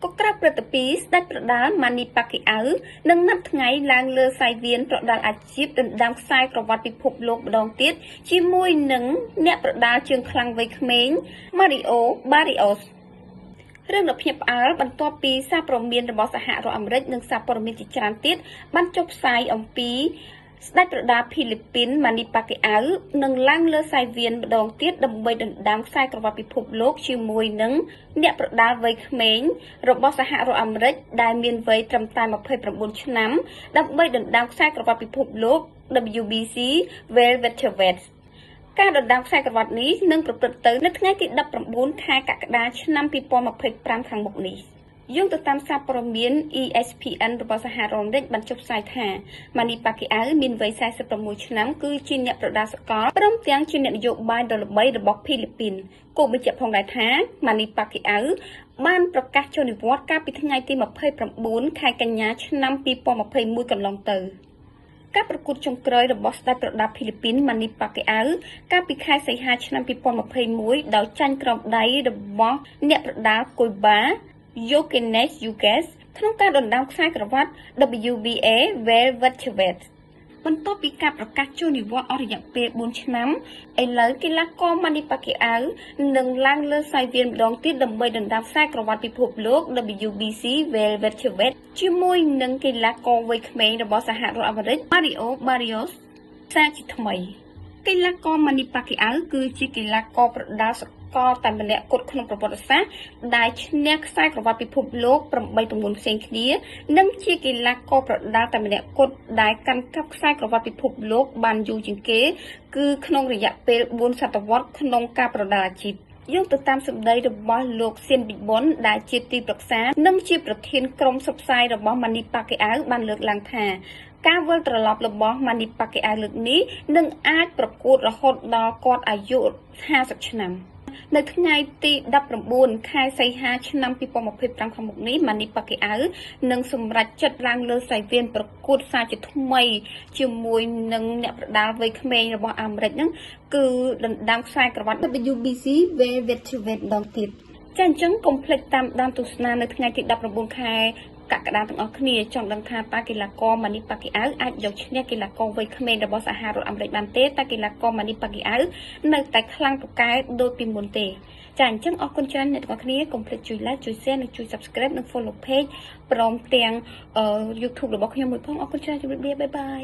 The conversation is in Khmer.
ក៏ក្រាបព្រឹត្តពីស្ដេចប្រដាល់ម៉ានីប៉ាគីអៅនឹងណាត់ថ្ងៃឡើងលើសាយវៀនប្រដាល់អាជីពដណ្ដើមខ្សែក្រវ៉ាត់ពិភពលោកម្ដងទៀតជាមួយនឹងអ្នកប្រដាល់ជើងខ្លាំងវ័យក្មេង Mario Barrios រឿងដ៏ភ្ញាក់ផ្អើលបន្ទាប់ពីសារព័ត៌មានរបស់សហរដ្ឋអាមេរិកនិងសារព័ត៌មានជាច្រើនទៀតបានចុះផ្សាយអំពីស្ដេចប្រដាល់ភីលីពីនម៉ានីប៉ាគីអៅនឹងឡើងលើសាយវៀនម្ដងទៀតដើម្បីដណ្ដើមខ្សែក្រវ៉ាត់ពិភពលោកជាមួយនឹងអ្នកប្រដាល់វ័យក្មេងរបស់សហរដ្ឋអាមេរិកដែលមានវ័យត្រឹមតែ29ឆ្នាំដើម្បីដណ្ដើមខ្សែក្រវ៉ាត់ពិភពលោក WBC Welterweight ការដណ្ដើមខ្សែក្រវ៉ាត់នេះនឹងប្រព្រឹត្តទៅនៅថ្ងៃទី19ខែកក្កដាឆ្នាំ2025ខាងមុខនេះយោងទៅតាមសារព័ត៌មាន ESPN របស់សហរដ្ឋអាមេរិកបានចុះផ្សាយថាម៉ានីប៉ាគីអៅមានវ័យ46ឆ្នាំគឺជាអ្នកប្រដាល់សកលព្រមទាំងជាអ្នកនយោបាយដ៏ល្បីរបស់ភីលីពីនគូបញ្ជាក់ផងដែរថាម៉ានីប៉ាគីអៅបានប្រកាសចូលនិវត្តន៍កាលពីថ្ងៃទី29ខែកញ្ញាឆ្នាំ2021កន្លងទៅការប្រកួតចុងក្រោយរបស់ស្ដេចប្រដាល់ភីលីពីនម៉ានីប៉ាគីអៅកាលពីខែសីហាឆ្នាំ2021ដោយចាញ់ក្រោមដៃរបស់អ្នកប្រដាល់គុយបាYokenes Yuges ក្នុងការដណ្ដើមខ្សែក្រវ៉ាត់ WBA Welterweight បន្ទាប់ពីការប្រកាសចូលនិវត្តន៍អស់រយៈពេល4ឆ្នាំឥឡូវកីឡាករម៉ានីប៉ាគីអៅនឹងឡើងលើសាយវៀនម្ដងទៀតដើម្បីដណ្ដើមខ្សែក្រវ៉ាត់ពិភពលោក WBC Welterweight ជាមួយនឹងកីឡាករវ័យក្មេងរបស់សហរដ្ឋអាមេរិក Mario Barrios សាជាថ្មីកីឡាករម៉ានីប៉ាគីអៅគឺជាកីឡាករប្រដាល់សកលតែម្នាក់គត់ក្នុងប្រវត្តិសាស្ត្រដែលឈ្នះខ្សែក្រវ៉ាត់ពិភពលោក8ទម្ងន់ផ្សេងគ្នានិងជាកីឡាករប្រដាល់តែម្នាក់គត់ដែលកាន់កាប់ខ្សែក្រវ៉ាត់ពិភពលោកបានយូរជាងគេគឺក្នុងរយៈពេល4សតវត្សរ៍ក្នុងការប្រដាល់អាជីពយោងទៅតាមសម្ដីរបស់លោកសៀនប៊ីបុនដែលជាទីប្រឹក្សានិងជាប្រធានក្រុមផ្សព្វផ្សាយរបស់ម៉ានីប៉ាគីអៅបានលើកឡើងថាការវិលត្រឡប់របស់ម៉ានីប៉ាគីអៅលើកនេះនឹងអាចប្រកួតរហូតដល់គាត់អាយុ50ឆ្នាំនៅថ្ងៃទី19ខែសីហាឆ្នាំ2025ខាងមុខនេះម៉ានីប៉ាគីអៅនឹងសម្រេចចិត្តឡើងលើសាយវៀនប្រកួតសាជាថ្មីជាមួយនឹងអ្នកប្រដាល់វ័យក្មេងរបស់អាមេរិកហ្នឹងគឺដណ្ដើមខ្សែក្រវ៉ាត់ WBC Welterweight ម្ដងទៀតចាអញ្ចឹងកុំភ្លេចតាមដានទស្សនានៅថ្ងៃទី19ខែកក្កដាទាំងអស់គ្នាចង់ដឹងថាតើកីឡាករម៉ានីប៉ាគីអៅអាចយកឈ្នះកីឡាករវ័យក្មេងរបស់សហរដ្ឋអាមេរិកបានទេតើកីឡាករម៉ានីប៉ាគីអៅនៅតែខ្លាំងពូកែដូចពីមុនទេចាអញ្ចឹងអរគុណច្រើនអ្នកទាំងអស់គ្នាកុំភ្លេចជួយ like ជួយ share និងជួយ subscribe និង follow page ព្រមទាំង YouTube របស់ខ្ញុំមួយផងអរគុណច្រើនជម្រាបលាបាយបាយ